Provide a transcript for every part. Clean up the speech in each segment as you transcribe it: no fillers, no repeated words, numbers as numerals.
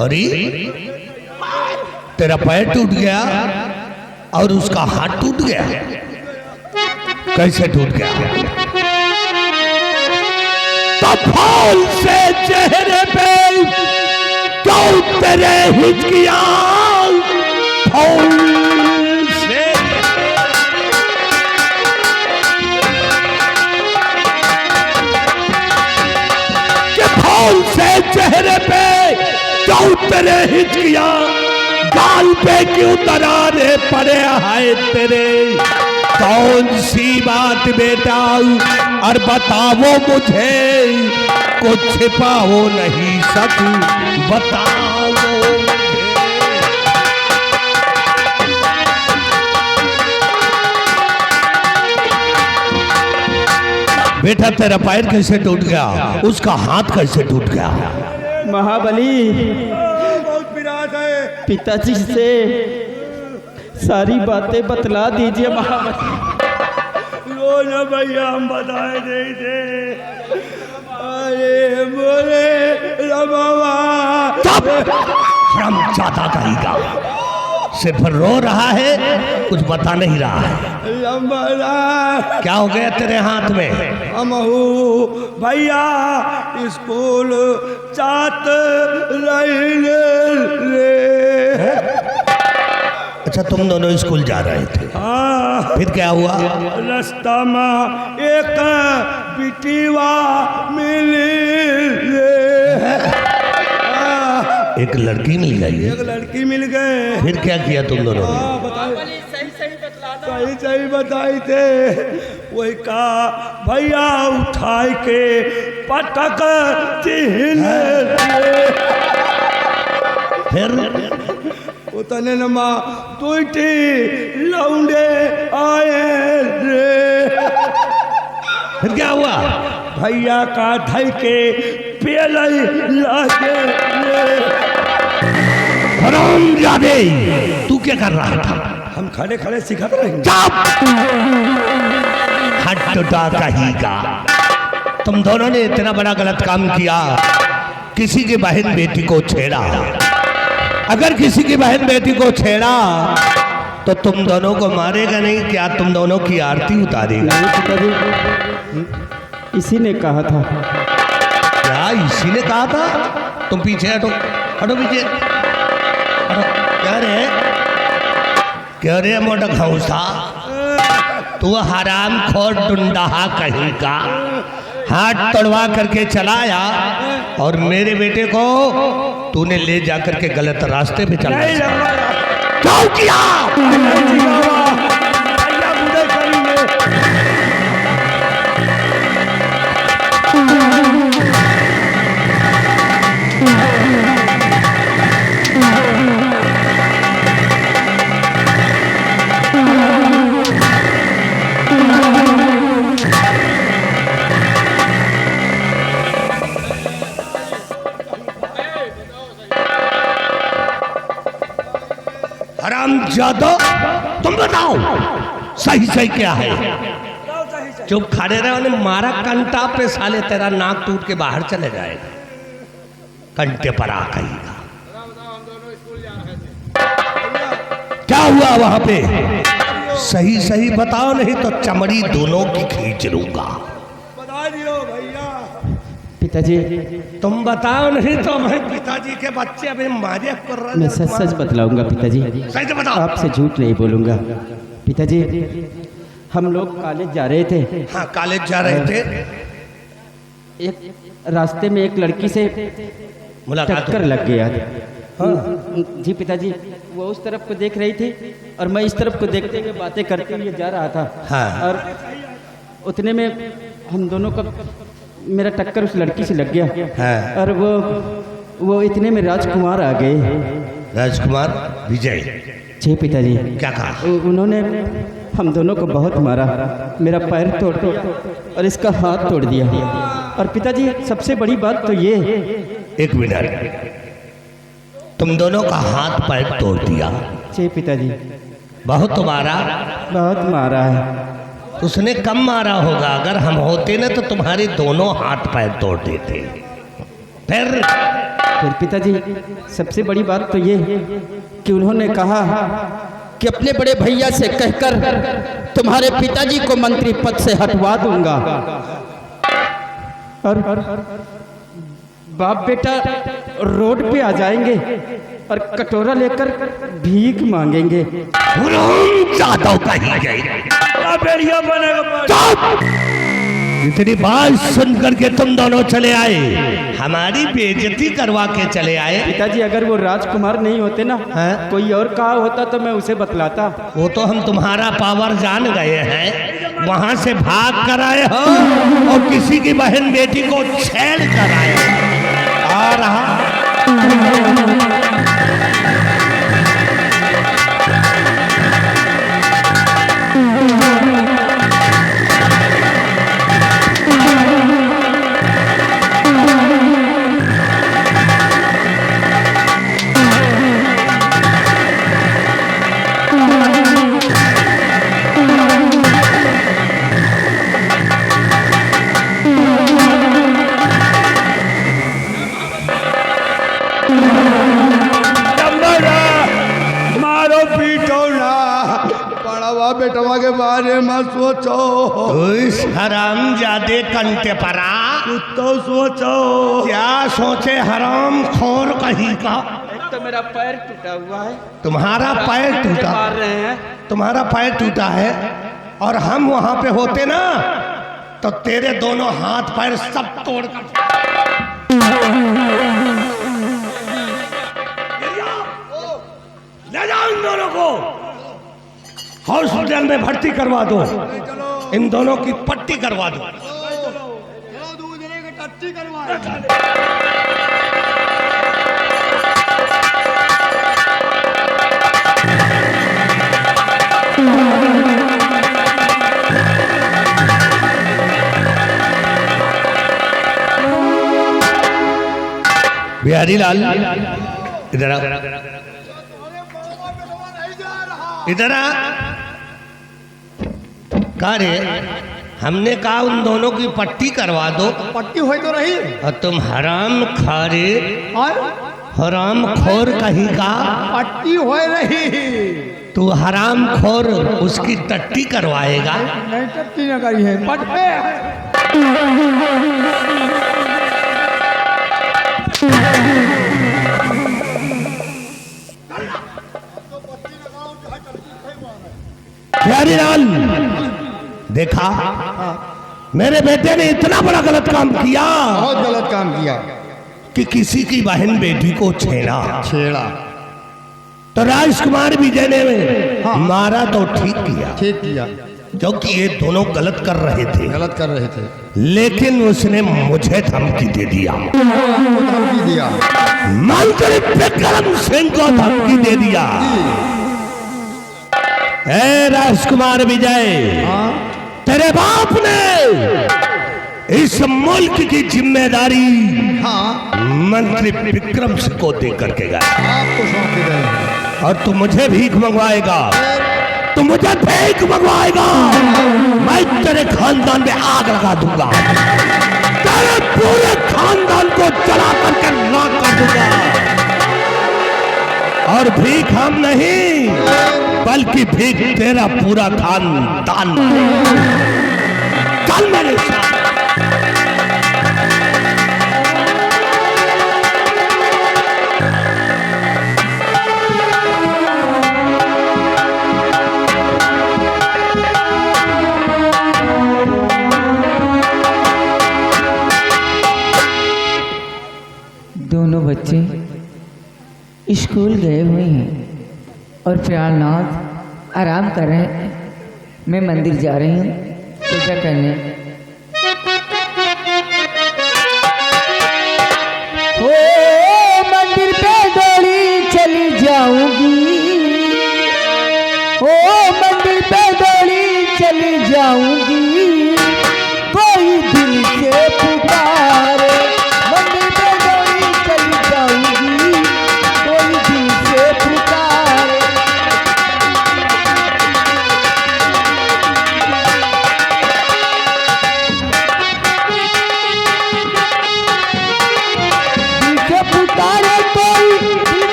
अरे तेरा पैर टूट गया और उसका हाथ टूट गया। कैसे टूट गया? तो फूल से चेहरे पे क्यों तेरे हिचकियां? फूल से के फूल से चेहरे पे क्यों तेरे हिचकियां? गाल पे क्यों दरारे पड़े हाय तेरे? कौन सी बात बेटा और बताओ मुझे, कुछ छिपाओ नहीं सक बताओ मुझे। बेटा तेरा पैर कैसे टूट गया? उसका हाथ कैसे टूट गया? महाबली पिताजी से सारी बातें बतला दीजिए महाबली। लो ना भैया, हम बताए नहीं थे। अरे बोले रमावा हम ज्यादा कहेगा, सिर्फ रो रहा है, कुछ बता नहीं रहा है। क्या हो गया तेरे हाथ में? हमहू भैया स्कूल चात रहे। अच्छा तुम दोनों स्कूल जा रहे थे? हाँ। फिर क्या हुआ? रास्ता में एक बिटिया मिली। एक लड़की मिल गई? एक लड़की मिल गए। फिर क्या किया तुम दोनों ने? सही सही बताई थे। वही का भैया उठाई के पटक फिर उतने नमा तुईटी लौंडे आए रे। फिर क्या हुआ? भैया का धई के पेलई लागे रे। हरामजादे, तू क्या कर रहा था? हम खड़े खड़े सिखा रहे। हटटा कहीगा। तुम दोनों ने इतना बड़ा गलत काम किया, किसी की बहन बेटी को छेड़ा। अगर किसी की बहन बेटी को छेड़ा तो तुम दोनों को मारेगा नहीं, क्या तुम दोनों की आरती उतारेगा? इसी ने कहा था। क्या इसी ने कहा था? तुम पीछे हटो, हटो पीछे हटो। क्या रे मोटा घौसा, तू हराम खोर डुंडहा कहीं का हाथ तोड़वा करके चलाया और मेरे बेटे को तूने ले जाकर के गलत रास्ते पे चलाया। क्यों किया? हरामजादा, तुम बताओ सही सही क्या है? चुप खड़े रहे, उन्हें मारा कंटा पे, साले तेरा नाक टूट के बाहर चले जाएगा। कंटे पर आ कहीगा। क्या हुआ वहां पे? सही सही बताओ, नहीं तो चमड़ी दोनों की खींच लूंगा। बता दियो भैया। पिताजी तुम बताओ, नहीं तो मैं पिताजी के बच्चे अभी मारे कर रहे। मैं सच सच बतलाऊंगा पिताजी, सही से बताओ। आपसे झूठ नहीं बोलूंगा। पिताजी हम लोग कॉलेज जा रहे थे। हाँ कॉलेज जा रहे थे। एक रास्ते में एक लड़की से मुलाकात टक्कर लग गया। हाँ जी पिताजी, वो उस तरफ को देख रही थी और मैं इस तरफ को देखते हुए बातें करते हुए जा रहा था। हाँ। और उतने में हम दोनों का मेरा टक्कर उस लड़की से लग गया। हाँ। और वो इतने में राजकुमार आ गए। राजकुमार विजय? जी पिताजी। क्या कहा? उन्होंने हम दोनों को बहुत मारा, मेरा पैर तोड़ और इसका हाथ तोड़ दिया। और पिताजी सबसे बड़ी बात तो ये। एक मिनट, तुम दोनों का हाथ पैर तोड़ दिया? जी पिताजी। बहुत मारा? बहुत मारा है। उसने कम मारा होगा, अगर हम होते ना तो तुम्हारे दोनों हाथ पैर तोड़ देते। फिर पिताजी सबसे बड़ी बात तो ये कि उन्होंने कहा कि अपने बड़े भैया से कहकर तुम्हारे पिताजी को मंत्री पद से हटवा दूंगा, और बाप बेटा रोड पे आ जाएंगे और कटोरा लेकर भीख मांगेंगे। जादव कहीं गई। बेड़िया बनेगा। इतनी बात सुन करके तुम दोनों चले आए, हमारी बेइज्जती करवा के चले आए। पिताजी अगर वो राजकुमार नहीं होते ना, कोई और कहा होता तो मैं उसे बतलाता। वो तो हम तुम्हारा पावर जान गए हैं, वहां से भाग कर आए हो और किसी की बहन बेटी को छेड़ कर आए हो। आ रहा बेटवा के बारे में सोचो। इस हरामजादे कंटे परा तो सोचो। क्या सोचे हराम खोर कहीं का। एक तो मेरा पैर टूटा हुआ है। तुम्हारा पैर टूटा, मार रहे हैं। तुम्हारा पैर टूटा है, और हम वहां पे होते ना तो तेरे दोनों हाथ पैर सब तोड़ कर ले जाओ इन दोनों को हॉस्पिटल में भर्ती करवा दो, इन दोनों की पट्टी करवा दो। बिहारी लाल इधर आ, इधर आ। कहा रे, हमने कहा उन दोनों की पट्टी करवा दो। पट्टी हो तो रही, और तुम हराम खारे और हराम खोर कहीं का। पट्टी हो रही। तू हराम खोर उसकी टट्टी करवाएगा। नहीं टट्टी न करी है, पट पे प्यारीलाल, देखा मेरे बेटे ने इतना बड़ा गलत काम किया, बहुत गलत काम किया कि किसी की बहन बेटी को छेड़ा। तो राजकुमार विजय ने मारा तो ठीक किया, क्योंकि ये दोनों गलत कर रहे थे। लेकिन उसने मुझे धमकी दे दिया। मंत्री विक्रम सिंह को धमकी दे दिया। ए राजकुमार विजय, तेरे बाप ने इस मुल्क की जिम्मेदारी मंत्री विक्रम सिंह को दे करके गया, और तू मुझे भीख मंगवाएगा, मैं तेरे खानदान में आग लगा दूंगा, तेरे पूरे खानदान को जला करके राख कर दूंगा। और भीख हम नहीं, बल्कि भीख तेरा पूरा खानदान। चल मेरे साथ। दोनों बच्चे स्कूल गए हुए हैं और प्यारनाथ आराम कर रहे हैं। मैं मंदिर जा रही हूँ पूजा करने। ओ मंदिर पे दौड़ी चली जाऊंगी, ओ मंदिर पे दौड़ी चली जाऊंगी, कोई दिल से पुकारे। मंदिर पे दौड़ी चली जाऊंगी, कोई दिल से पुकारे।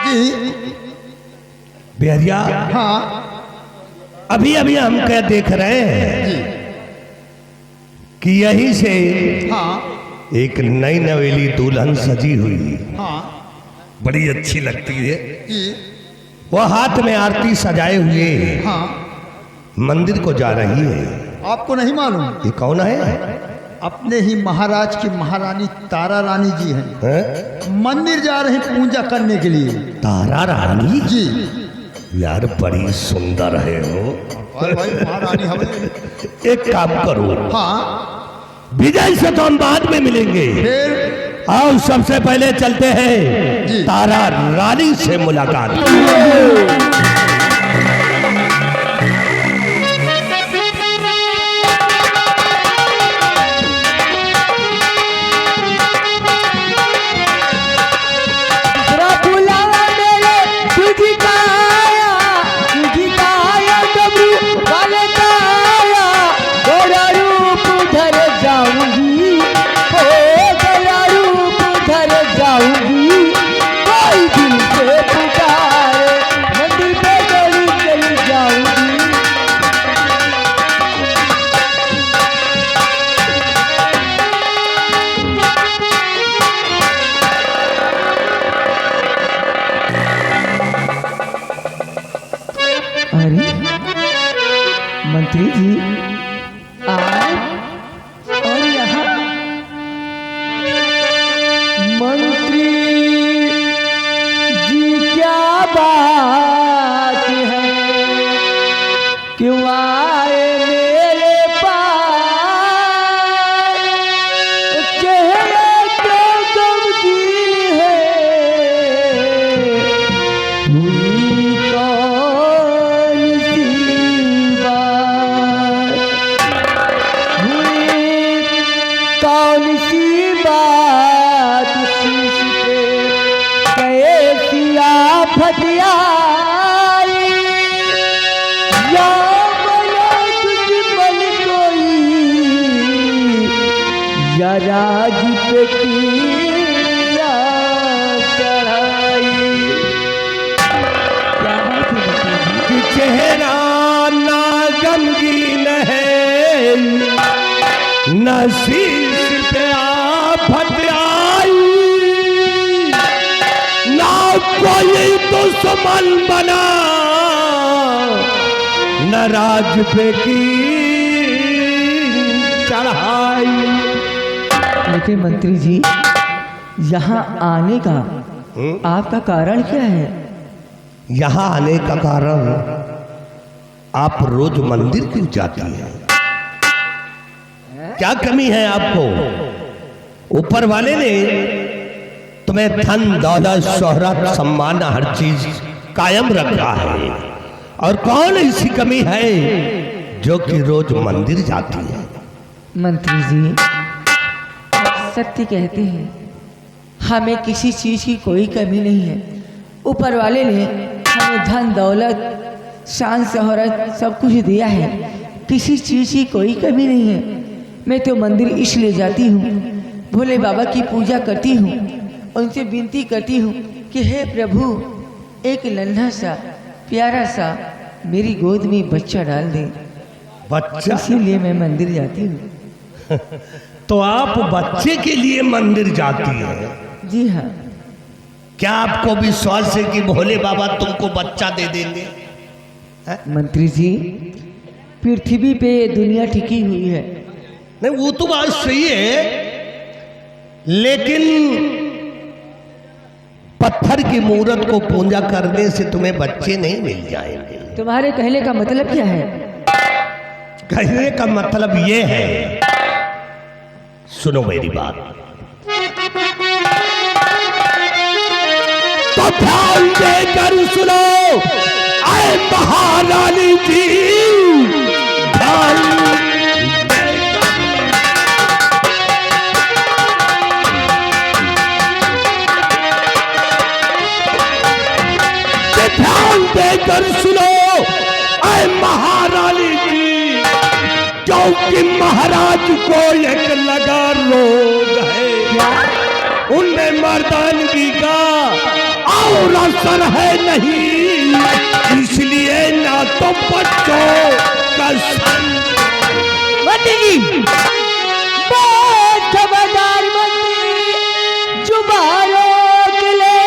जी बिहरिया, हाँ अभी अभी हम क्या देख रहे हैं जी कि यहीं से हाँ एक नई नवेली दुल्हन सजी हुई, हाँ बड़ी अच्छी लगती है। जी वह हाथ में आरती सजाए हुए हाँ। मंदिर को जा रही है। आपको नहीं मालूम, ये कौन है? अपने ही महाराज की महारानी तारा रानी जी हैं। हैं? मंदिर जा रहे हैं पूजा करने के लिए। तारा रानी जी यार बड़ी सुंदर है हो। और भाई महारानी हमें। एक काम करो, हाँ विजय से तो हम बाद में मिलेंगे, फिर आओ सबसे पहले चलते हैं जी। तारा रानी से मुलाकात। अरे मंत्री जी आप और यहाँ मंत्री जी क्या बात है, क्यों आए मेरे पास, चेहरा तो गमगीन है, हुई कौन सी बात, हुई कौन सी बात, शीश पे कैसी आफत आई, या बना दुश्मन कोई, या राज पे कीड़ा चढ़ाई। क्या बात है बता जी? कि चेहरा ना गमगीन है, न शीश पे आफत आई, ना कोई दुश्मन बना, न राज पे की चढ़ाई। लेकिन मंत्री जी यहाँ आने का आपका कारण क्या है? यहाँ आने का कारण, आप रोज मंदिर क्यों जाती हैं? क्या कमी है आपको? ऊपर वाले ने तुम्हें धन दौलत शोहरत सम्मान हर चीज कायम रखा है, और कौन ऐसी कमी है जो कि रोज मंदिर जाती है? मंत्री जी आप सत्य कहते हैं, हमें किसी चीज की कोई कमी नहीं है। ऊपर वाले ने हमें धन दौलत शान शोहरत सब कुछ दिया है, किसी चीज की कोई कमी नहीं है। मैं तो मंदिर इसलिए जाती हूँ, भोले बाबा की पूजा करती हूँ, उनसे विनती करती हूँ कि हे प्रभु एक नन्हा सा प्यारा सा मेरी गोद में बच्चा डाल दे, बच्चा? इसीलिए मैं मंदिर जाती हूँ। तो आप बच्चे के लिए मंदिर जाती है? जी हाँ। क्या आपको विश्वास है कि भोले बाबा तुमको बच्चा दे देंगे? मंत्री जी पृथ्वी पे ये दुनिया टिकी हुई है। नहीं वो तो बात सही है, लेकिन पत्थर की मूर्त को पूजा करने से तुम्हें बच्चे नहीं मिल जाएंगे। तुम्हारे कहने का मतलब क्या है? कहने का मतलब ये है, सुनो मेरी बात, तो ध्यान देकर सुनो आए महारानी जी, ध्यान देकर सुनो आए महारानी जी, क्योंकि महाराज को एक लगा रोग है। उनमें मर्दानगी का और असर है नहीं, इसलिए ना तो बच्चों का मंत्री बहुत खबरदार मंत्री, जुबानों के लिए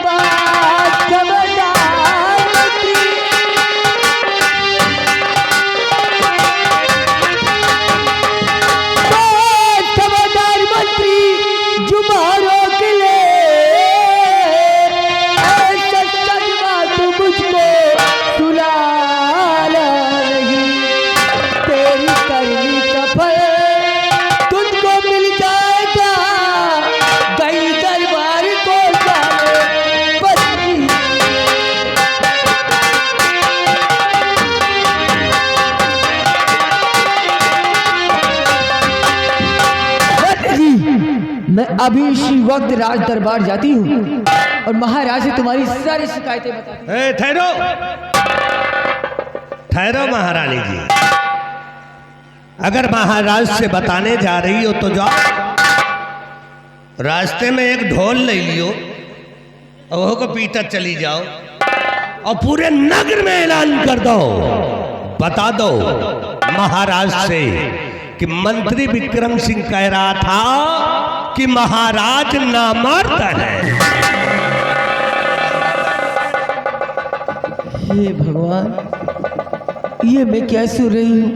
बहुत खबरदार मंत्री। बहुत खबरदार मंत्री, जुबानों के लिए ऐसा सच बात मुझको सुना नहीं, तेरी करनी का फल तुझको मिल जाएगा, गई दरबार को जाने बदली। मैं अभी इसी वक्त राज दरबार जाती हूँ और महाराज से तुम्हारी सारी शिकायतें बताती हूँ। ठहरो ठहरो महारानी जी, अगर महाराज से बताने जा रही हो तो जाओ, रास्ते में एक ढोल ले लियो और वो को पीटा चली जाओ और पूरे नगर में ऐलान कर दो, बता दो महाराज से कि मंत्री विक्रम सिंह कह रहा था कि महाराज नामर्द है। हे भगवान, ये मैं क्या सुन रही हूँ?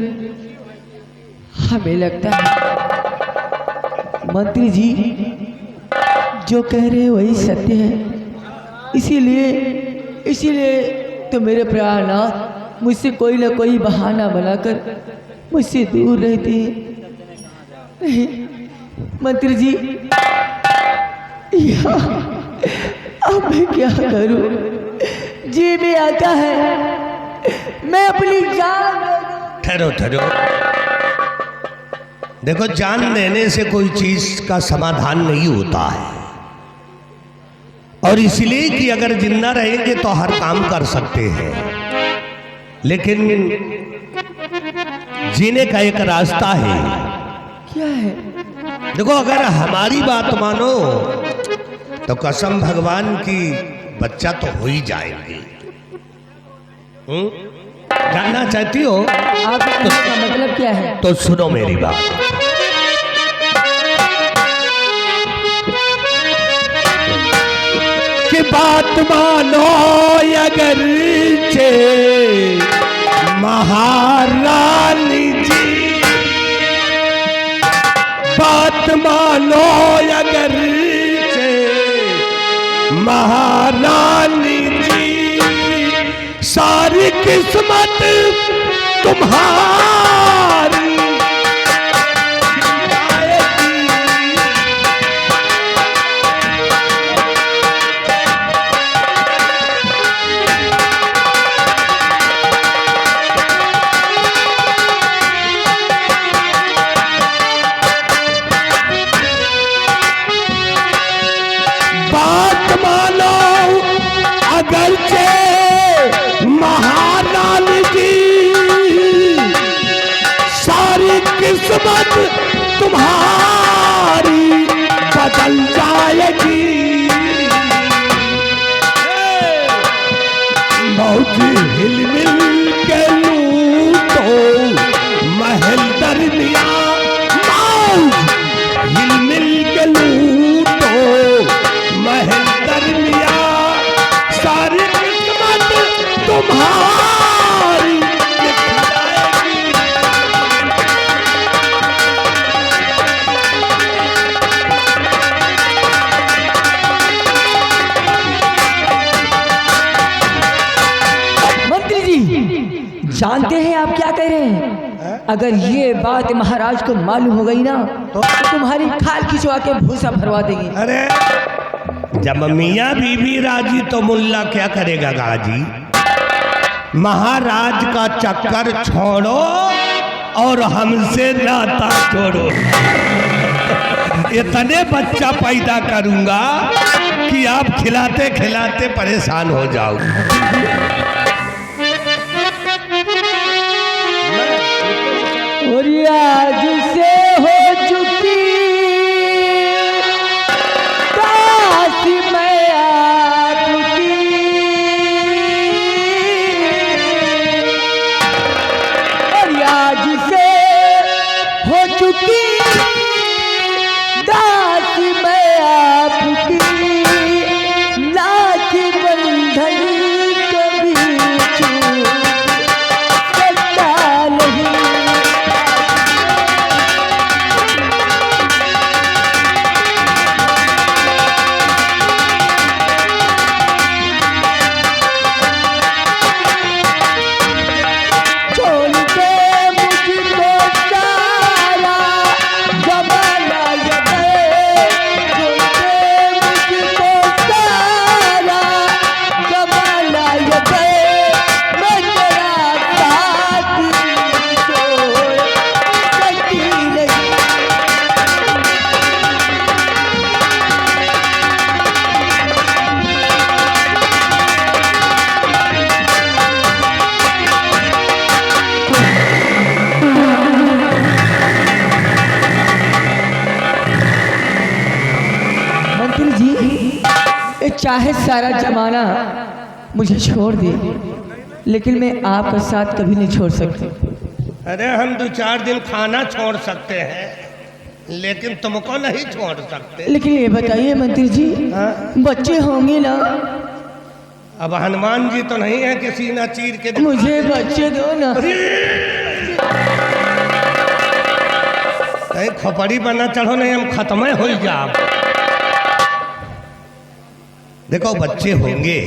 हमें लगता है मंत्री जी जो कह रहे हैं वही सत्य है, इसीलिए तो मेरे प्राणनाथ मुझसे कोई ना कोई बहाना बनाकर मुझसे दूर रहते हैं। नहीं मंत्री जी, अब मैं क्या करूं? जी में आता है, मैं अपनी जान। ठहरो ठहरो, देखो जान देने से कोई चीज का समाधान नहीं होता है, और इसलिए कि अगर जिंदा रहेंगे तो हर काम कर सकते हैं, लेकिन जीने का एक रास्ता है। क्या है? देखो अगर हमारी बात मानो तो कसम भगवान की बच्चा तो हो ही जाएंगे। जानना चाहती हो आपका मतलब क्या है? तो सुनो मेरी बात। कि बात मानो अगर चे महारानी जी, बात मानो अगर चे महारानी जी, सारी किस्मत तुम्हारी अगरचे महारानी जी, सारी किस्मत तुम्हारी बदल जाएगी। मौज हिलमिल के लूटो महल दरमिया, मौज हिलमिल के लूटो महल दरमिया, सारी किस्मत तुम्हारी मंत्री जी जानते हैं आप क्या कह रहे हैं? अगर ये बात महाराज को मालूम हो गई ना तो तुम्हारी खाल खिंचवा के भूसा भरवा देंगे। अरे जब मियाँ बीवी राजी तो मुल्ला क्या करेगा गाजी। महाराज का चक्कर छोड़ो और हमसे नाता छोड़ो। इतने बच्चा पैदा करूंगा कि आप खिलाते खिलाते परेशान हो जाओ। और आज से हो चुकी चाहे सारा जमाना मुझे छोड़ दे, लेकिन मैं आपका साथ कभी नहीं छोड़ सकती। अरे हम 2-4 दिन खाना छोड़ सकते हैं, लेकिन तुमको नहीं छोड़ सकते। लेकिन ये बताइए मंत्री जी, हाँ? बच्चे होंगे ना? अब हनुमान जी तो नहीं है किसी ना चीर के मुझे बच्चे दो ना। कहीं खोपड़ी बना चढ़ो नहीं, हम खत्म हो जा। देखो बच्चे होंगे,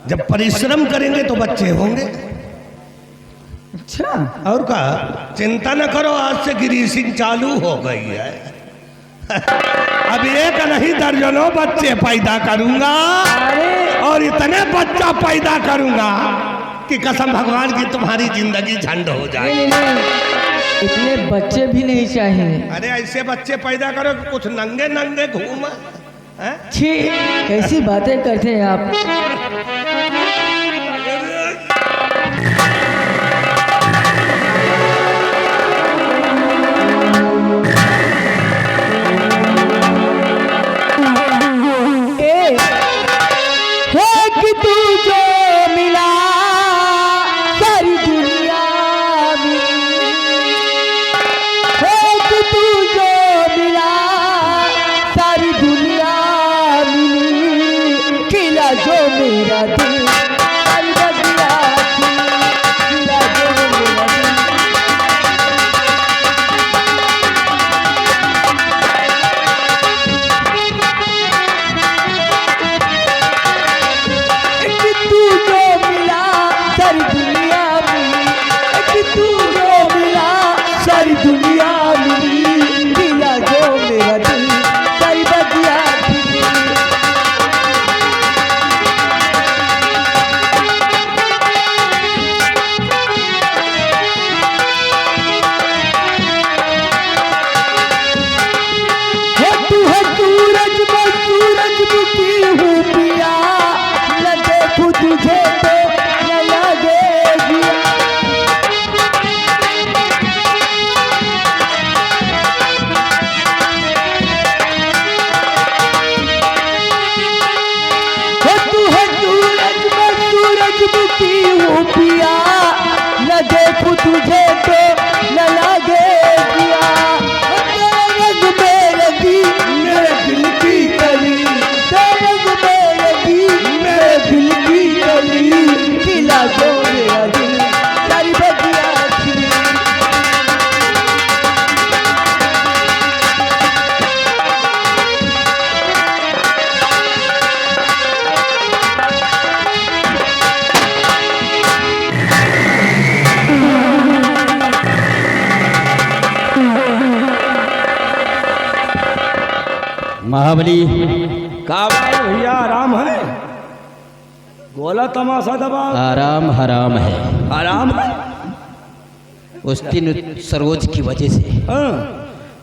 जब परिश्रम करेंगे तो बच्चे होंगे। अच्छा, और का चिंता न करो, आज से ग्रीसिंग चालू हो गई है। अब एक नहीं दर्जनों बच्चे पैदा करूंगा, और इतने बच्चा पैदा करूंगा कि कसम भगवान की तुम्हारी जिंदगी झंड हो जाए। नहीं, इतने बच्चे भी नहीं चाहिए। अरे ऐसे बच्चे पैदा करो कि कुछ नंगे नंगे घूम। छी, कैसी बातें करते हैं आप। जो मेरा दिल तुझे तो न लागे जिया, रंग में लगी मेरे दिल की कली, रंग में लगी मेरे दिल की कली, खिला जो मेरा दिल सारी बगिया खिली। महाबली का भैया आराम है? गोला तमाशा दबा। आराम हराम है। आराम है? उस दिन सरोज की वजह से, हाँ।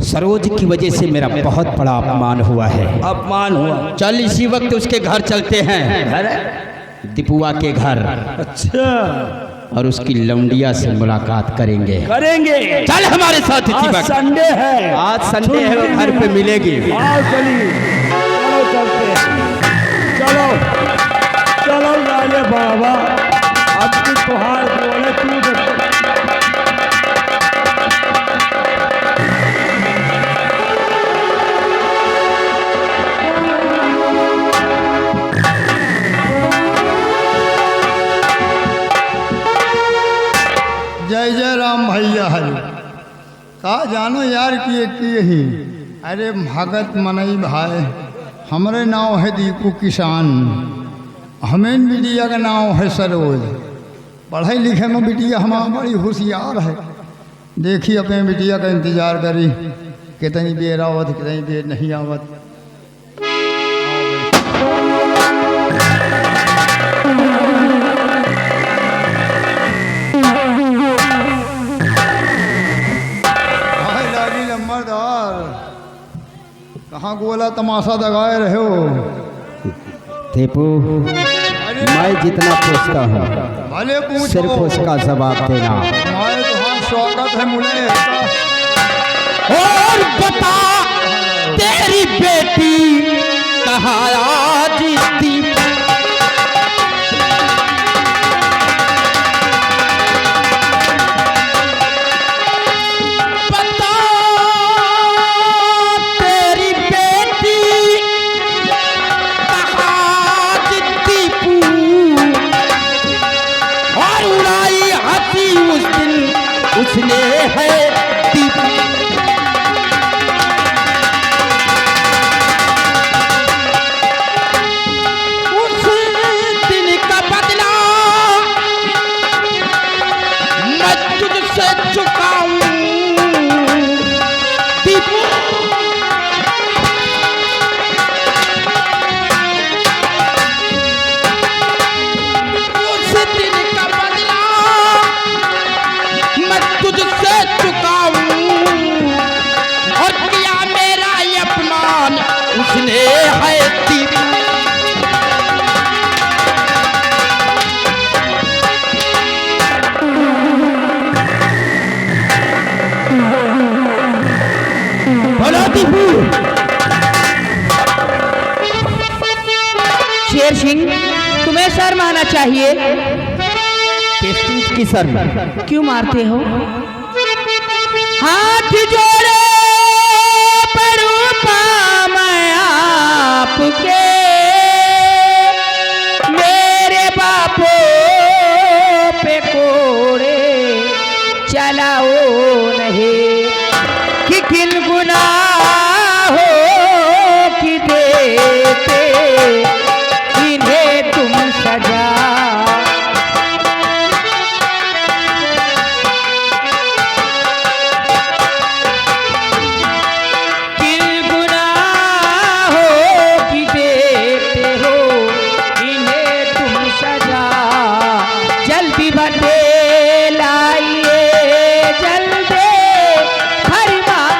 सरोज की वजह से मेरा बहुत बड़ा अपमान हुआ है। अपमान हुआ? चल इसी वक्त उसके घर चलते हैं, दीपुआ के घर। अच्छा। और उसकी लौंडिया से मुलाकात करेंगे। करेंगे। चल हमारे साथ इसी आज वक्त। संडे है। आज संडे है, वो घर पे मिलेगी। आओ चलिए, चलो चलते हैं। चलो चलो राजे बाबा, अब की तुहार बोले तू जय जय राम भैया हरि का जानो यार किए ही। अरे भगत मनई भाई, हमरे नाव है दीपू किसान, हमें बिटिया का नाम है सरोज। पढ़ाई लिखे में बिटिया हमारा बड़ी होशियार है। देखी अपने बिटिया का इंतजार करी, कितनी देर आवत कितनी देर नहीं आवत। कहाँ गोला तमाशा दगाए रहे हो? दीपू, मैं जितना पूछता हूँ भले पूछो, सिर्फ उसका जवाब देना। हमारे तुम्हारा स्वागत है मुझे। और बता, तेरी बेटी कहा आज दीप बता तेरी बेटी कहा आज दीपू और उड़ाई हंसी उस दिन उसने है दीपू से चुकाऊं दीपू उस दिन का बदला मैं तुझसे चुकाऊं और किया मेरा ये अपमान उसने है दीपू शेर सिंह, तुम्हें शर्म आना चाहिए। किस चीज की शर्म? क्यों मारते हो? हाथ जोड़े पड़ूं पाँव मैं आपके, मेरे बापों पे कोड़े चलाओ नहीं कि किन गुनाहों की देते इन्हें तुम सजा। किन गुनाहों की देते हो इन्हें तुम सजा। जल्दी बतलाइए जल्दी फरमान।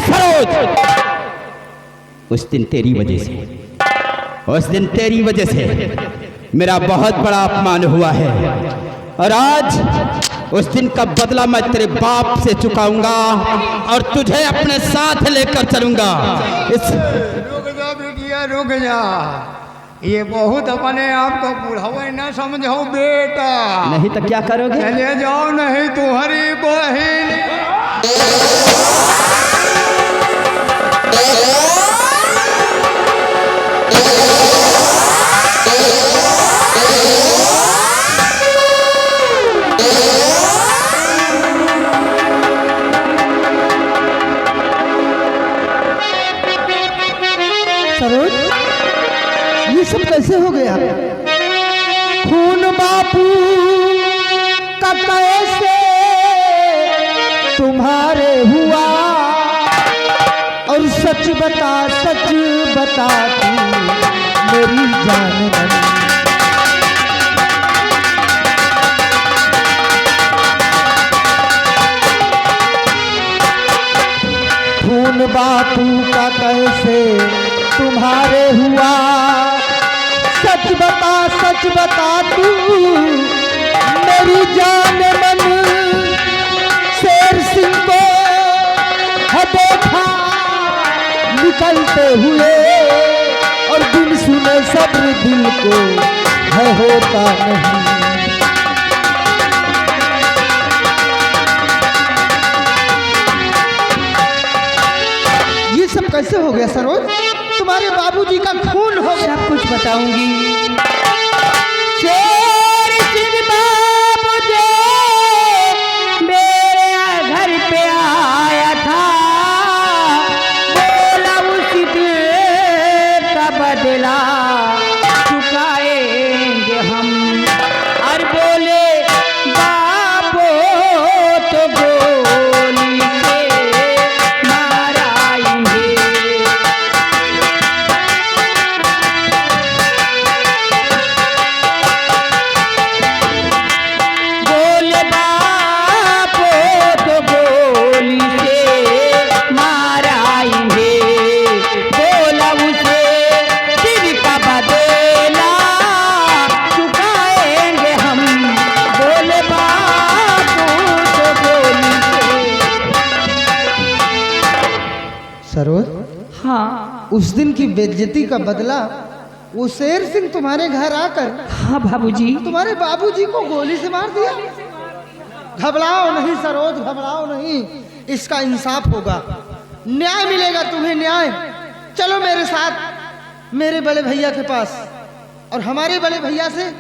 सरोज, उस दिन तेरी वजह से मेरा बहुत बड़ा अपमान हुआ है और आज उस दिन का बदला मैं तेरे बाप से चुकाऊंगा और तुझे अपने साथ लेकर चलूंगा। रुक जा बेटिया रुक जा, ये बहुत अपने आप को बुढ़ावे न समझो बेटा। नहीं तो क्या करोगे? चले जाओ नहीं तुम्हारी बहन। सरोज, ये सब कैसे हो गया? खून बापू का कैसे तुम्हारे हुआ और सच बता तू मेरी जान मन। खून बापू का कैसे तुम्हारे हुआ सच बता तू मेरी जान मन। शेर सिंह को है देखा निकलते हुए और दिन सुने सब्र दिल को है होता नहीं। ये सब कैसे हो गया सरोज? तुम्हारे बाबूजी का खून हो गया। सब कुछ बताऊंगी। शेर सिंह बाबूजी मेरे घर पे आया था, बोला उसी दिन का बदला चुकाएंगे हम। और बोले बाबो तो गोली से माराएंगे। उस दिन की बेइज्जती का बदला वो शेर सिंह तुम्हारे घर आकर हाँ बाबूजी। तुम्हारे बाबूजी को गोली से मार दिया। घबराओ नहीं सरोज, घबराओ नहीं, इसका इंसाफ होगा, न्याय मिलेगा तुम्हें, न्याय। चलो मेरे साथ मेरे बड़े भैया के पास, और हमारे बड़े भैया से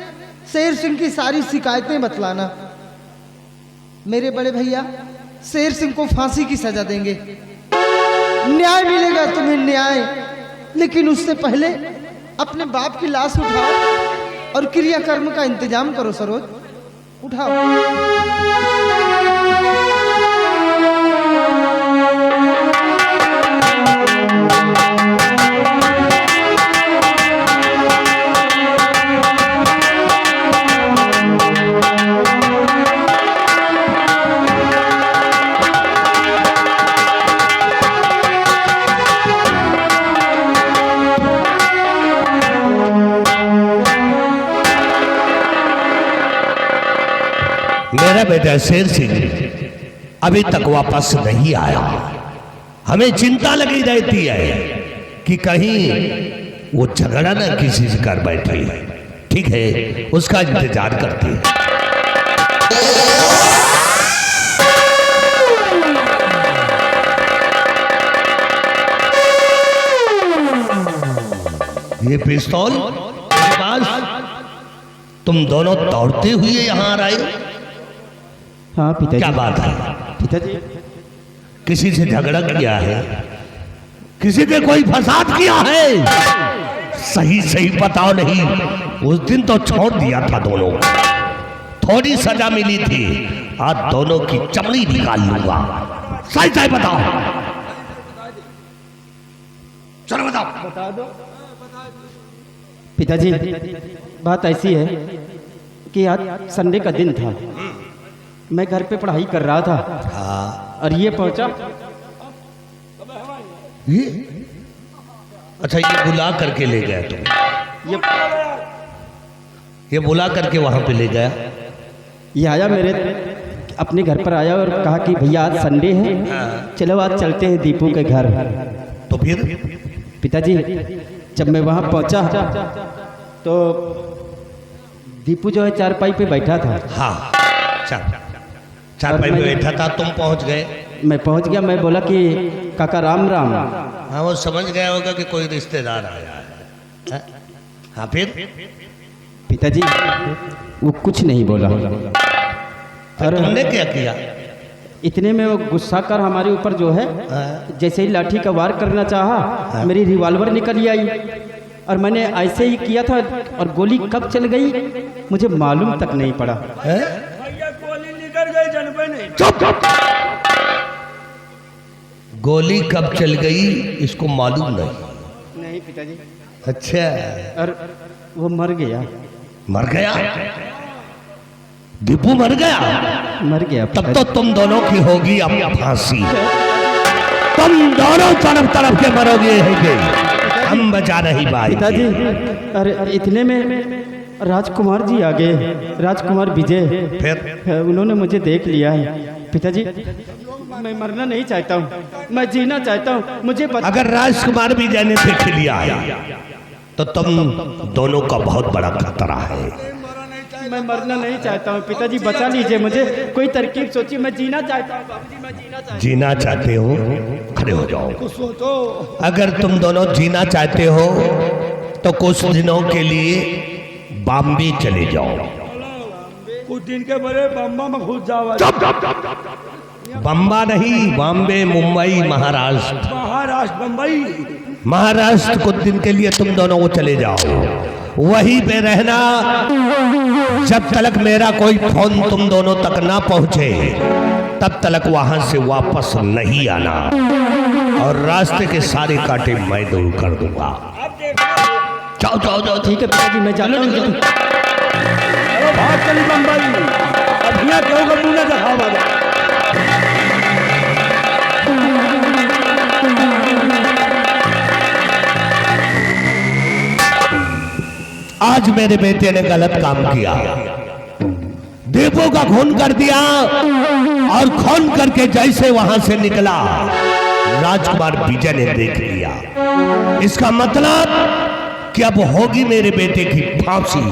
शेर सिंह की सारी शिकायतें बतलाना। मेरे बड़े भैया शेर सिंह को फांसी की सजा देंगे, न्याय मिलेगा तुम्हें, न्याय। लेकिन उससे पहले अपने बाप की लाश उठाओ और क्रियाकर्म का इंतजाम करो सरोज, उठाओ। मेरा बेटा शेर सिंह अभी तक वापस नहीं आया। हमें चिंता लगी रहती है कि कहीं वो झगड़ा ना किसी से कर बैठे। ठीक है, उसका इंतजार करते हैं। ये पिस्तौल मेरे पास, तुम दोनों दौड़ते हुए यहाँ आ रहे हो? हाँ पिताजी। क्या बात है? पिताजी किसी से झगड़ा किया है? किसी ने कोई फसाद किया है? सही सही बताओ। नहीं, उस दिन तो छोड़ दिया था दोनों को, थोड़ी सजा मिली थी, आज दोनों की चमड़ी निकाल लूंगा। सही सही बताओ, चलो बताओ। बता दो पिताजी। बात ऐसी है कि आज संडे का दिन था, मैं घर पे पढ़ाई कर रहा था। हाँ। और ये पहुंचा। ये अच्छा, ये बुला करके ले गया तुम? ये बुला करके वहां पे ले गया? ये आया मेरे अपने घर पर आया और कहा कि भैया आज संडे है, चलो आज चलते हैं दीपू के घर। तो फिर पिताजी जब मैं वहां पहुंचा तो दीपू जो है चारपाई पे बैठा था। हाँ, चार पाई पे बैठा था, तुम पहुंच गए? मैं पहुंच गया। मैं बोला कि काका राम राम। हाँ, वो समझ गया होगा कि कोई रिश्तेदार आया है। हाँ, फिर पिताजी वो कुछ नहीं बोला। और तुमने क्या किया? इतने में वो गुस्सा कर हमारे ऊपर जो है जैसे ही लाठी का वार करना चाहा, मेरी रिवॉल्वर निकल आई और मैंने ऐसे ही किया था, और गोली कब चल गई मुझे मालूम तक नहीं पड़ा। गोली कब चल गई इसको मालूम नहीं पिताजी। अच्छा, और वो मर गया। मर गया? दीपू मर गया? मर गया। तब तो तुम दोनों की होगी अब फांसी। तुम दोनों तरफ तरफ के मरोगे, हम बचा नहीं पाए। पिताजी अरे इतने में राजकुमार जी आ गए, राजकुमार विजय। फिर उन्होंने मुझे देख लिया है। पिताजी मैं मरना नहीं चाहता हूँ, मैं जीना चाहता हूँ, मुझे अगर राजकुमार विजय ने देख लिया है तो तुम दोनों का बहुत बड़ा खतरा है। मैं मरना नहीं चाहता हूँ पिताजी, बचा लीजिए मुझे, कोई तरकीब सोचिए, मैं जीना चाहता हूँ बाबूजी, मैं जीना चाहता हूँ। जीना चाहते हो? खड़े हो जाओ। अगर तुम दोनों जीना चाहते हो तो कुछ दिनों के लिए बॉम्बे चले जाओ। कुछ दिन के बड़े बम्बा में घुस जाओ। बम्बा नहीं, बॉम्बे, मुंबई, महाराष्ट्र। महाराष्ट्र कुछ दिन के लिए तुम दोनों वो चले जाओ, वहीं पे रहना जब तक मेरा कोई फोन तुम दोनों तक ना पहुंचे, तब तक वहां से वापस नहीं आना, और रास्ते के सारे कांटे मैं दूर कर दूंगा। जाओ जाओ जाओ। ठीक है पिताजी, मैं जाता हूँ। भाग चली बम्बई, अब यहाँ क्यों कर दूंगा दिखावा। आज मेरे बेटे ने गलत काम किया, दीपू का खून कर दिया, और खून करके जैसे वहां से निकला राजकुमार विजय ने देख लिया। इसका मतलब कि अब होगी मेरे बेटे की फांसी।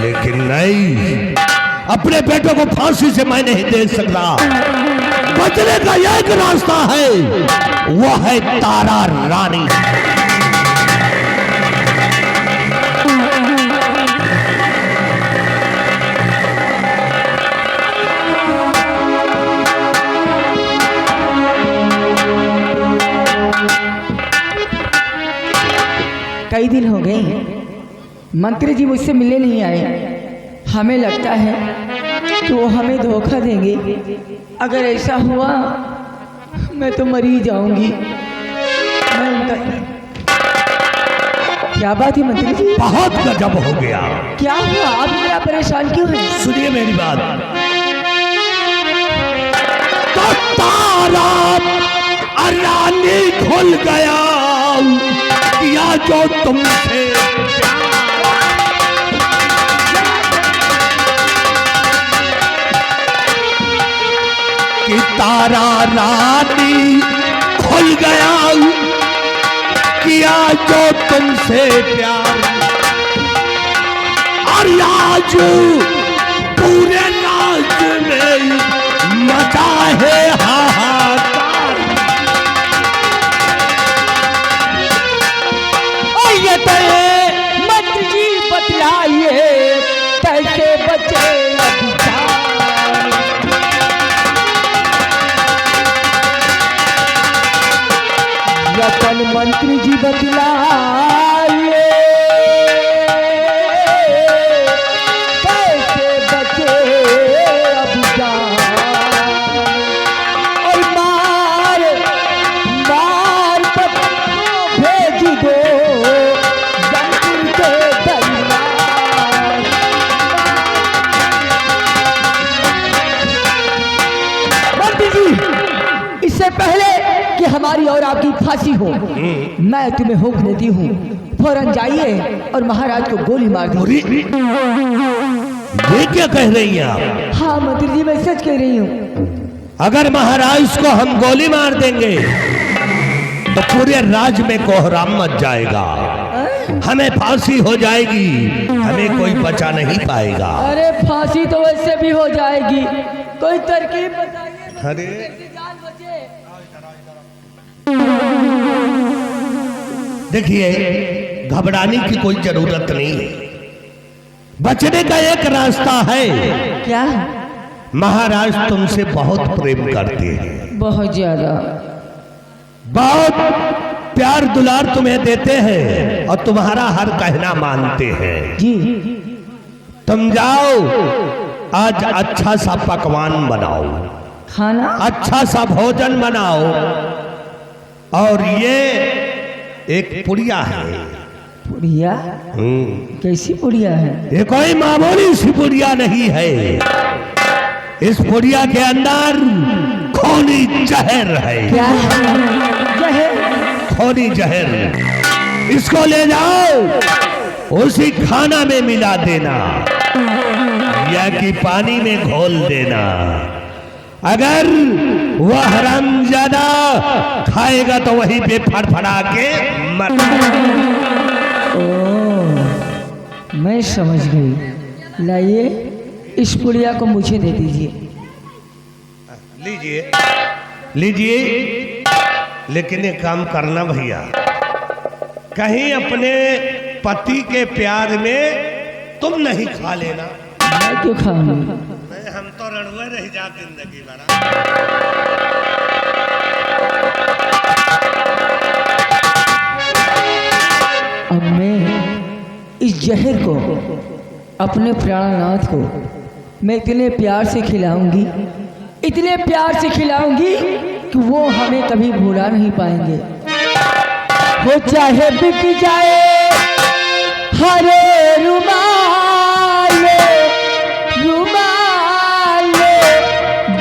लेकिन नहीं, अपने बेटे को फांसी से मैं नहीं दे सकता। बचने का एक रास्ता है, वो है तारा रानी। कई दिन हो गए मंत्री जी मुझसे मिलने नहीं आए। हमें लगता है कि वो हमें धोखा देंगे। अगर ऐसा हुआ मैं तो मरी जाऊंगी। मैं उनका क्या बात है मंत्री जी? बहुत गजब हो गया। क्या हुआ? आप इतना परेशान क्यों हैं? सुनिए मेरी बात। तो तारा रानी खुल गया, किया जो तुमसे कि तारा रानी खुल गया, किया जो तुमसे प्यार। और आज पूरे राज्य में मचा है हाहाकार। ये मंत्री जी बतलाइए कैसे बचे रतन। मंत्री जी बतलाइए कैसे बचे अब जान। और मार मार पत्थरों भेज दो जंगल के दरबार। मंत्री जी, इससे पहले कि हमारी और आपकी फांसी हो, मैं तुम्हें हुक्म देती हूँ, फौरन जाइए और महाराज को गोली मार दीजिए। ये क्या कह रही हैं आप? हाँ मंत्री जी, मैं सच कह रही हूँ। अगर महाराज को हम गोली मार देंगे तो पूरे राज्य में कोहराम मच जाएगा, हमें फांसी हो जाएगी, हमें कोई बचा नहीं पाएगा। अरे फांसी तो वैसे भी हो जाएगी, कोई तरकीब बताइए। अरे जान बचे। देखिए, घबराने की कोई जरूरत नहीं है। बचने का एक रास्ता है। क्या? महाराज तुमसे बहुत प्रेम करते हैं, बहुत ज्यादा। बहुत प्यार दुलार तुम्हें देते हैं और तुम्हारा हर कहना मानते हैं। जी तुम जाओ, आज अच्छा सा पकवान बनाओ, खाना? अच्छा सा भोजन बनाओ। और ये एक पुड़िया है। पुड़िया? कैसी पुड़िया है? ये कोई मामूली सी पुड़िया नहीं है। इस पुड़िया के अंदर खूनी जहर है। क्या जहर? खूनी जहर। इसको ले जाओ, उसी खाना में मिला देना या कि पानी में घोल देना। अगर वह हरामजादा खाएगा तो वहीं पे फड़फड़ा के मर। ओह, मैं समझ गई। लाइए, इस पुड़िया को मुझे दे दीजिए। लीजिए लीजिए, लेकिन एक काम करना भैया, कहीं अपने पति के प्यार में तुम नहीं खा लेना। मैं क्यों खाऊंगी? हम तो रणुए रह जा जिंदगी भर। अब मैं इस जहर को अपने प्राणनाथ को मैं इतने प्यार से खिलाऊंगी, इतने प्यार से खिलाऊंगी कि वो हमें कभी भुला नहीं पाएंगे। हो चाहे बिक जाए हरे रुमाल रुमाल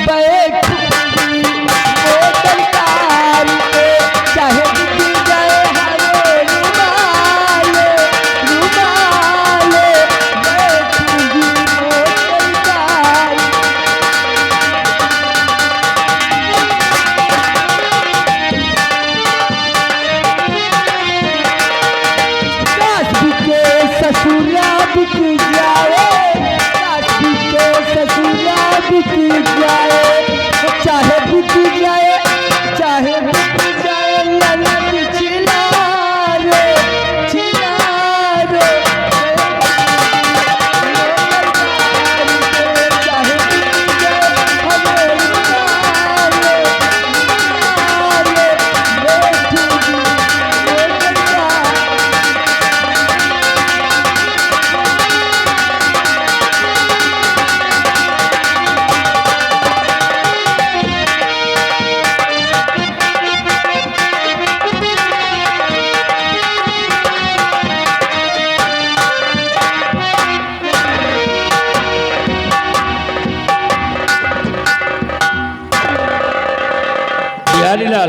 बैठूंगी बोतल तार पे, चाहे बिक जाए हरे रुमाल रुमाल बैठूंगी बोतल तार।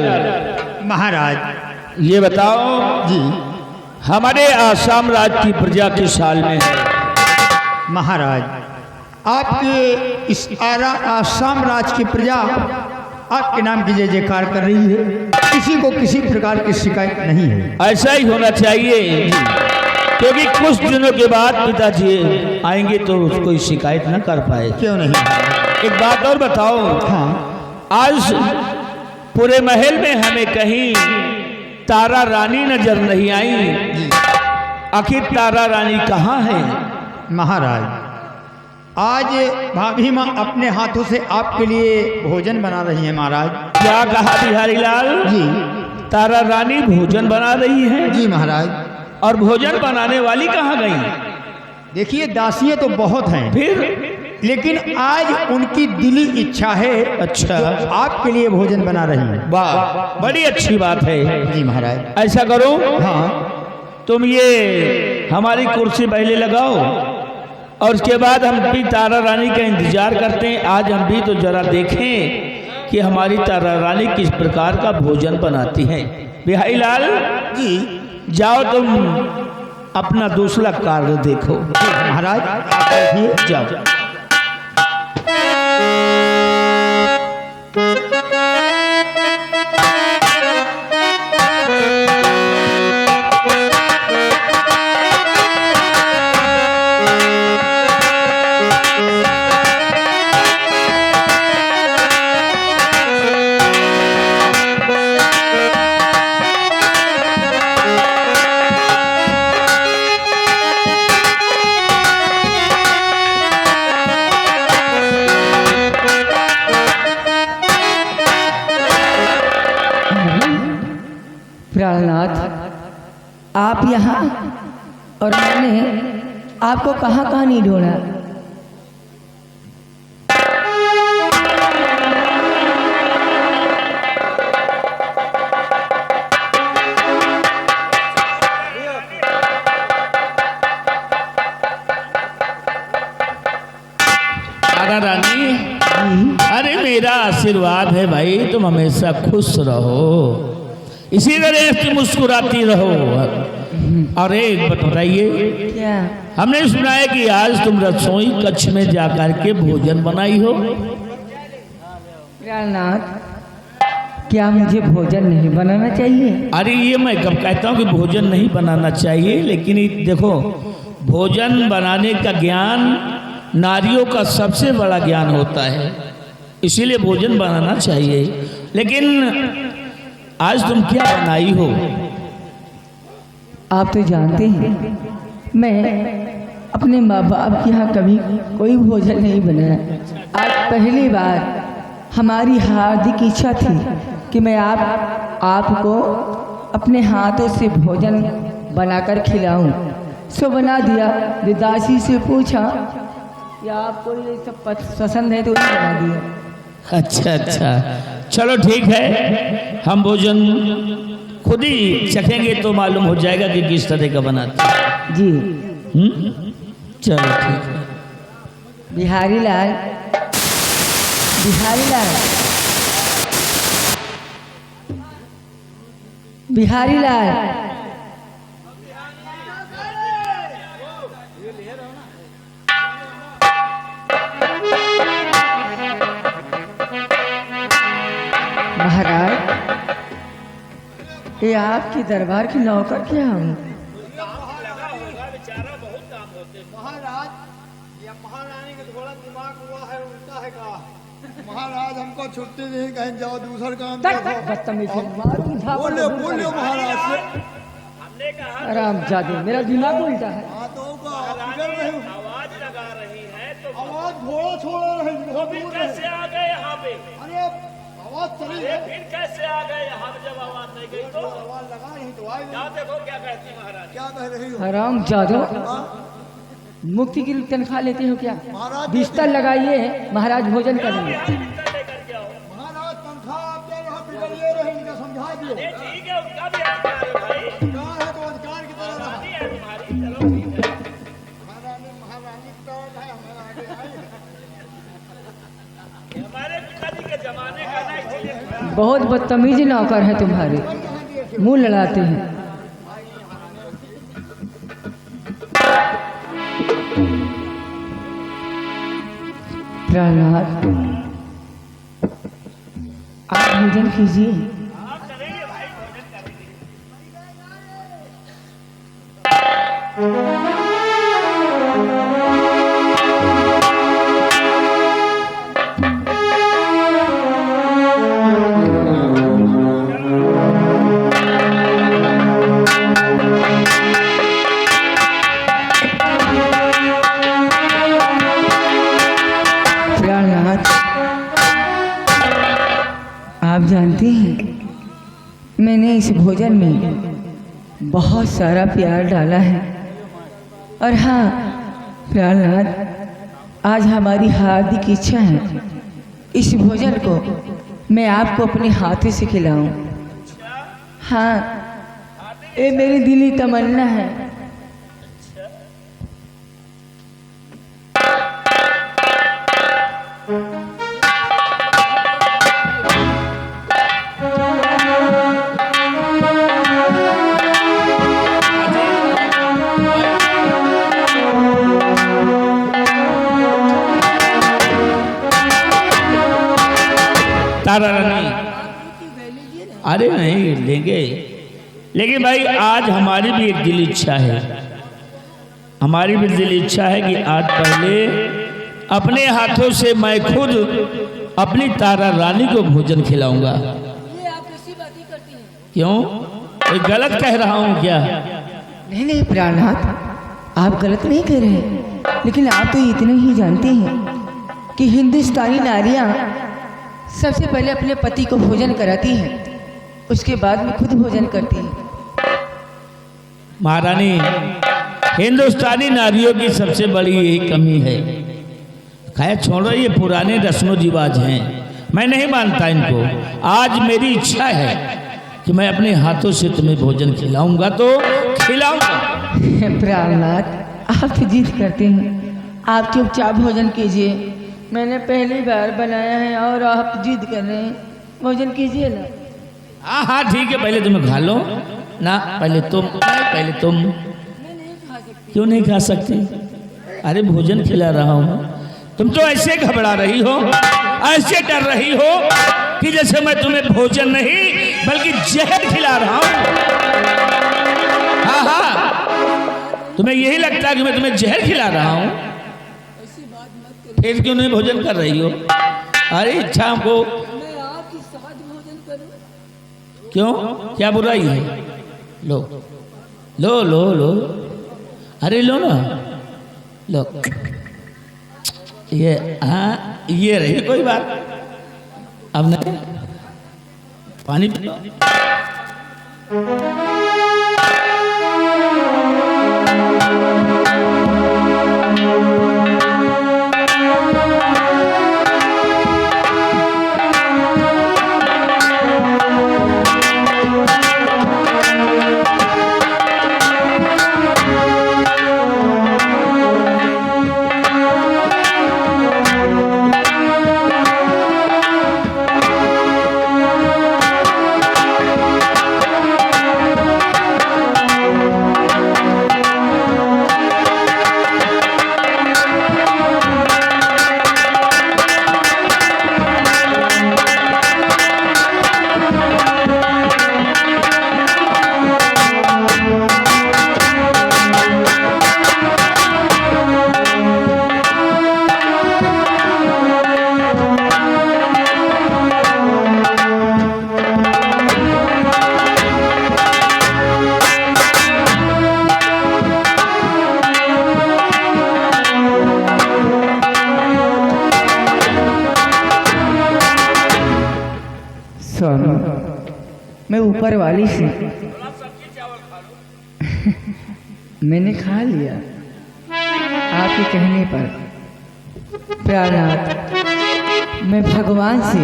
लाल, महाराज ये बताओ जी। हमारे आसाम राज्य की प्रजा किस साल में है? महाराज आपके इस आसाम राज्य की प्रजा आपके नाम की जय जयकार कर रही है, किसी को किसी प्रकार की शिकायत नहीं है। ऐसा ही होना चाहिए, क्योंकि कुछ दिनों के बाद पिताजी आएंगे तो कोई शिकायत न कर पाए। क्यों नहीं? एक बात और बताओ, हाँ आज पूरे महल में हमें कहीं तारा रानी नजर नहीं आई। आखिर तारा रानी कहाँ है? महाराज आज भाभी माँ अपने हाथों से आपके लिए भोजन बना रही है। महाराज क्या कहा बिहारी लाल? जी तारा रानी भोजन बना रही है? जी महाराज। और भोजन बनाने वाली कहाँ गई? देखिए दासियाँ तो बहुत हैं, फिर लेकिन आज उनकी दिली इच्छा है अच्छा, जो आपके लिए भोजन बना रही है। वाह, बड़ी अच्छी बात है। जी महाराज। ऐसा करो, हाँ तुम ये हमारी कुर्सी पहले लगाओ और उसके बाद हम भी तारा रानी का इंतजार करते हैं। आज हम भी तो जरा देखें कि हमारी तारा रानी किस प्रकार का भोजन बनाती है। बिहारी लाल जी जाओ, तुम अपना दूसरा कार्य देखो। महाराज आप बैठिए। जाओ। प्राणनाथ, आप यहाँ और मैंने आपको कहाँ कहाँ नहीं ढूंढा। तारा रानी, अरे मेरा आशीर्वाद है भाई, तुम हमेशा खुश रहो, इसी तरह से मुस्कुराती रहो। और एक बात बताइए, क्या? हमने सुना है कि आज तुम रसोई कक्ष में जाकर के भोजन बनाई हो। प्राणनाथ, क्या मुझे भोजन नहीं बनाना चाहिए? अरे ये मैं कब कहता हूँ कि भोजन नहीं बनाना चाहिए, लेकिन ये देखो, भोजन बनाने का ज्ञान नारियों का सबसे बड़ा ज्ञान होता है, इसीलिए भोजन बनाना चाहिए। लेकिन आज तुम क्या बनाई हो? आप तो जानते हैं मैं अपने माँ बाप के यहाँ कभी कोई भोजन नहीं बनाया। आज पहली बार हमारी हार्दिक इच्छा थी कि मैं आपको अपने हाथों से भोजन बनाकर खिलाऊं, सो बना दिया। दासी से पूछा कि आपको ये सब पसंद है तो वही बना दिया। अच्छा अच्छा, चलो ठीक है, हम भोजन खुद ही चखेंगे तो मालूम हो जाएगा कि किस तरह का बनाते हैं। जी चलो ठीक है। बिहारी लाल, बिहारी लाल, बिहारी लाल, महाराज, ये आपके दरबार की नौकर क्या हूँ? महाराज ये महारानी का थोड़ा दिमाग हुआ है, उल्टा है का। महाराज हमको छुट्टी नहीं, कहीं जाओ दूसर काम बोलियो बोलियो महाराज से। आराम जादे, मेरा दिमाग उल्टा है। आवाज लगा रही है तो आवाज थोड़ा छोड़ा रही। कैसे आ गए यहाँ पे? अरे आवाज चली है, फिर कैसे आ गए यहाँ? जब आवाज नहीं गई तो आवाज लगा रही तो आई। यहाँ देखो क्या कहती महाराज। क्या कह रही हो? आराम जादो, मुक्ति की तनख्वाह लेते हो क्या? महाराज बिस्तर लगाइए, महाराज भोजन करेंगे। महाराज तनख्वाह आप दे रहे, बिगड़िए रहे, इनका समझा दियो। ठीक है, उसका भी अधिकार है भाई। अधिकार है तो अधिकार की तरह रहा। है तुम्हारी, चलो ठीक है। महारानी की तरह है, हमारा आगे आई। हमारे पिताजी के जमाने का ना, इसलिए बहुत बदतमीज नौकर है तुम्हारे, मुंह लड़ाते हैं। प्राणनाथ, आप भोजन कीजिए। आप जानते हैं मैंने इस भोजन में बहुत सारा प्यार डाला है। और हाँ प्राणनाथ, आज हमारी हार्दिक इच्छा है इस भोजन को मैं आपको अपने हाथों से खिलाऊं। हाँ, ये मेरी दिली तमन्ना है। तारा रानी, अरे नहीं लेंगे, लेकिन भाई आज हमारी भी एक दिल इच्छा है। हमारी भी दिल इच्छा है कि आज पहले अपने हाथों से मैं खुद अपनी तारा रानी को भोजन खिलाऊंगा। ये आप कैसी बातें करती हैं? क्यों, कोई गलत कह रहा हूँ क्या? नहीं नहीं प्राणनाथ, आप गलत नहीं कह रहे, लेकिन आप तो इतना ही जानते हैं कि हिंदुस्तानी नारियां सबसे पहले अपने पति को भोजन कराती हैं, उसके बाद में खुद भोजन करती हैं। महारानी, हिंदुस्तानी नारियों की सबसे बड़ी यही कमी है। खैर छोड़ो, ये पुराने रस्म रिवाज हैं, मैं नहीं मानता इनको। आज मेरी इच्छा है कि मैं अपने हाथों से तुम्हें भोजन खिलाऊंगा तो खिलाऊंगा। प्राणनाथ, आप जिद करते हैं, आप चुपचाप भोजन कीजिए। मैंने पहली बार बनाया है और आप जिद कर रहे हैं, भोजन कीजिए ना। हाँ हाँ ठीक है, पहले तुम्हें खा लो ना, पहले तुम। क्यों नहीं खा सकती? अरे भोजन खिला रहा हूँ। तुम तो ऐसे घबरा रही हो, ऐसे डर रही हो कि जैसे मैं तुम्हें भोजन नहीं बल्कि जहर खिला रहा हूँ। हाँ हाँ, तुम्हें यही लगता है कि मैं तुम्हें जहर खिला रहा हूँ? फिर क्यों नहीं भोजन कर रही हो? अरे इच्छा हमको, मैं आपके साथ भोजन करूं? क्यों, क्या बुराई है? लो लो लो लो, अरे लो ना, लो। ये हाँ, ये रही कोई बात। अब नहीं, पानी पी लो। स्वामी, मैं ऊपर वाली से मैंने खा लिया आपके कहने पर। प्राणनाथ, मैं भगवान से,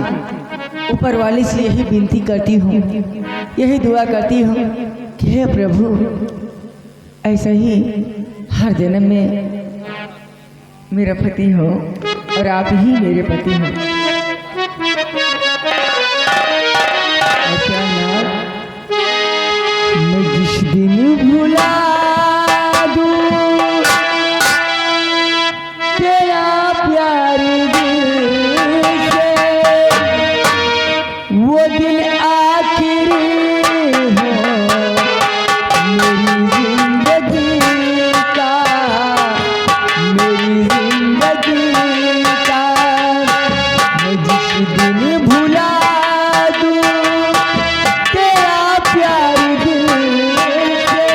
ऊपर वाले से यही विनती करती हूँ, यही दुआ करती हूँ कि हे प्रभु, ऐसा ही हर जन्म में मेरा पति हो और आप ही मेरे पति हो। मैं जिस दिन भुला दूं तेरा प्यार दिल से, वो दिन आखिरी हो मेरी जिंदगी का, मेरी जिंदगी का। मैं जिस दिन भुला दूं तेरा प्यार दिल से,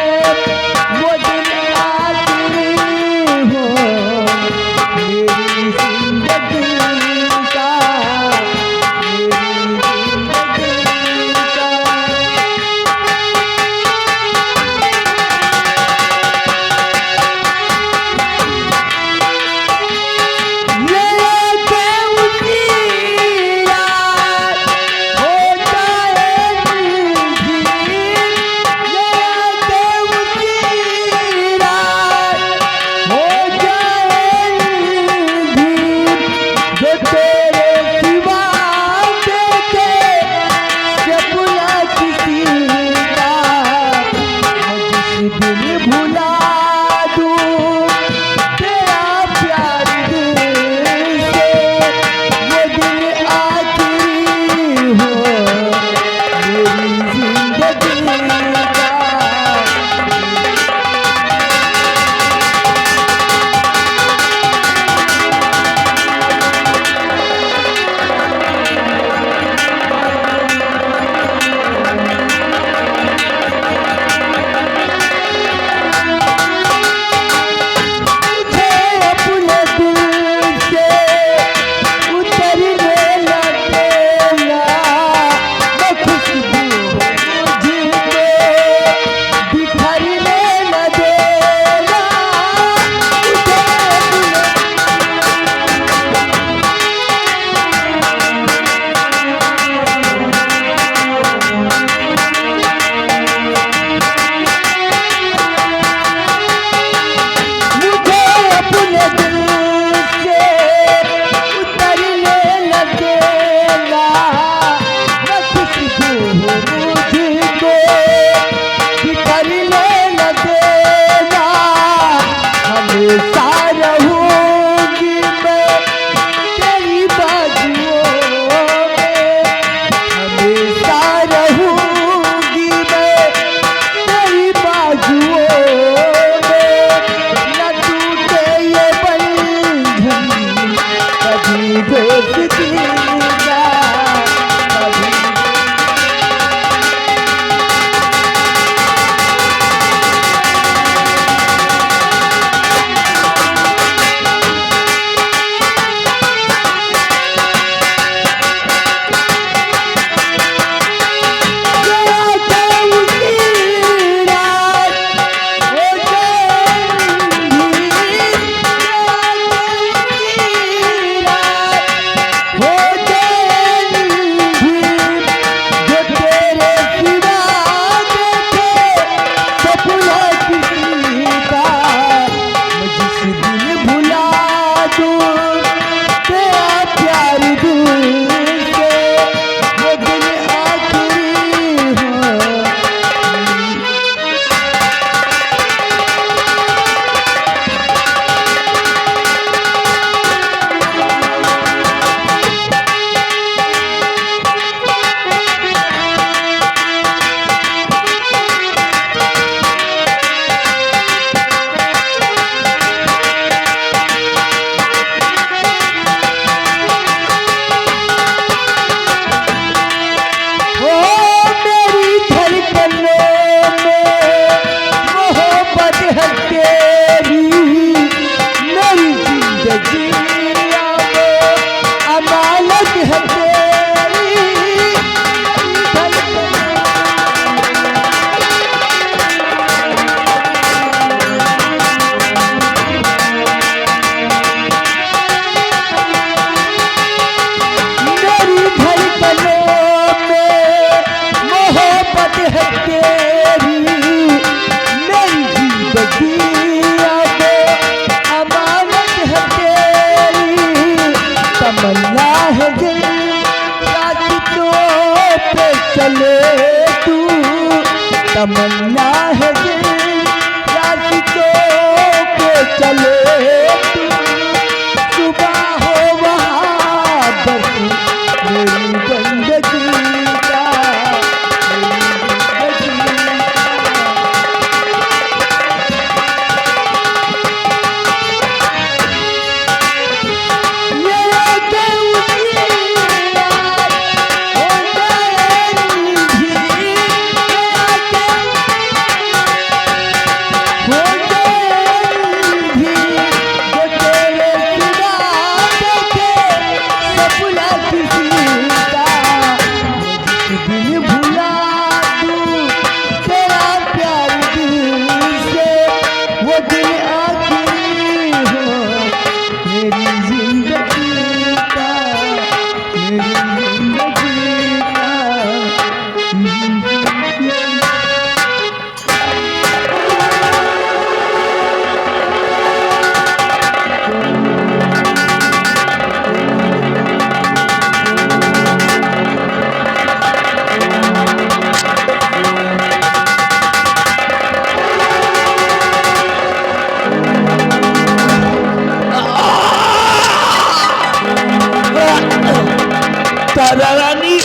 तारा रानी,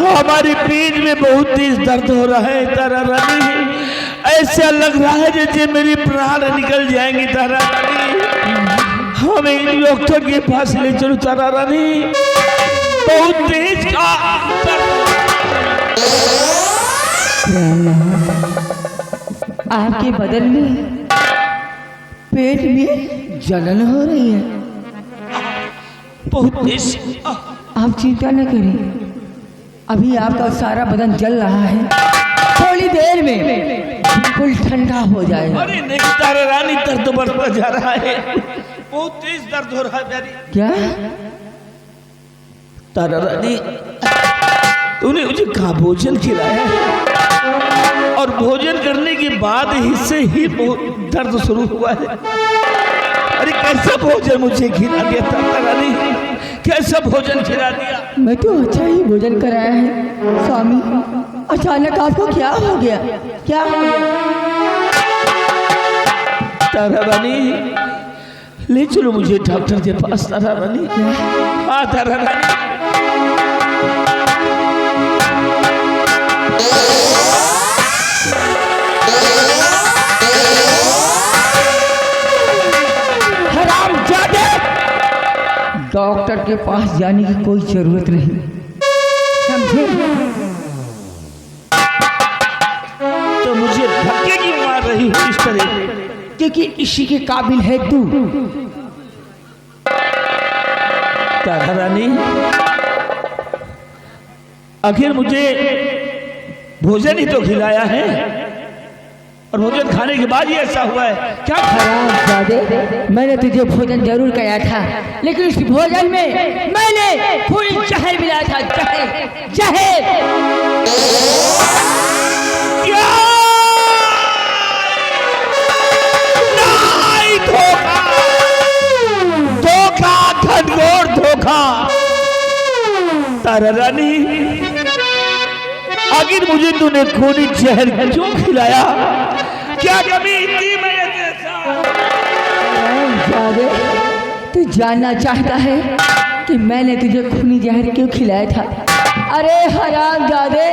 हमारी पीठ में बहुत तेज दर्द हो रहा है तारा रानी। ऐसा लग रहा है जैसे मेरी प्राण निकल जाएंगी तारा रानी। हमें डॉक्टर के पास ले चलो तारा रानी, बहुत तेज का आपके बदन में पेट में जलन हो रही है। बहुत तेज। आप चिंता न करें, अभी आपका सारा बदन जल रहा है, थोड़ी देर में बिल्कुल ठंडा हो जाएगा। अरे नहीं तारा रानी, दर्द बढ़ता जा रहा है, बहुत तेज दर्द हो रहा है मेरी। क्या तारा रानी, तूने मुझे कहाँ भोजन खिलाया है और भोजन करने के बाद ही ही बहुत दर्द शुरू हुआ है। अरे कैसा भोजन मुझे खिला दिया तारा रानी, कैसा भोजन खिला दिया। मैं तो अच्छा ही भोजन कराया है स्वामी, अचानक आपको क्या हो गया, क्या हो गया? तारा रानी, ले चलो मुझे डॉक्टर के पास तारा रानी। हाँ तारा रानी। डॉक्टर के पास जाने की कोई जरूरत नहीं, समझे? तो मुझे धक्के क्यों मार रही हो इस तरह? क्योंकि इसी के काबिल है तू। तारा रानी, आखिर मुझे भोजन ही तो खिलाया है और भोजन खाने के बाद ही ऐसा हुआ है। क्या हरामजादे, मैंने तुझे भोजन जरूर कराया था, लेकिन उस भोजन में मैंने फूल जहर मिलाया था। जहर, जहर। क्या? नहीं, धोखा, धोखा, घनघोर धोखा। तारा रानी, आखिर मुझे तूने खूनी जहर क्यों खिलाया? क्या कमी थी मेरे जैसा? तू जानना चाहता है कि मैंने तुझे खूनी जहर क्यों खिलाया था? अरे हरामजादे,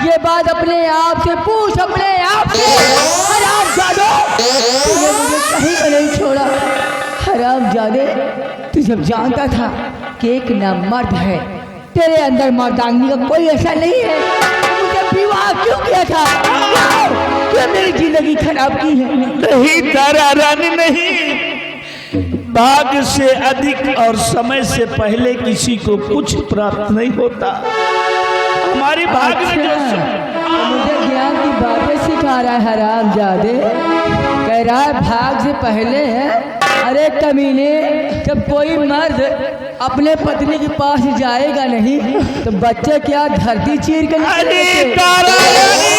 ये बात अपने आप से पूछ, अपने आप से। हरामजादे, तूने मुझे कहीं का नहीं छोड़ा। हरामजादे, तू जब जानता था कि एक ना मर्द है, तेरे अंदर मर्दांगी का कोई ऐसा नहीं है, मुझे विवाह क्यों किया था? क्यों मेरी जिंदगी खराब की है? नहीं तारा रानी, नहीं। भाग्य से अधिक और समय से पहले किसी को कुछ प्राप्त नहीं होता। हमारी भाग्य में जो मुझे ज्ञान की बातें सिखा रहा है हरामजादे। कह रहा है भाग्य से पहले है। अरे कमीने, जब कोई मर्द अपने पत्नी के पास जाएगा नहीं तो बच्चे क्या धरती चीर के अरे तारा रानी,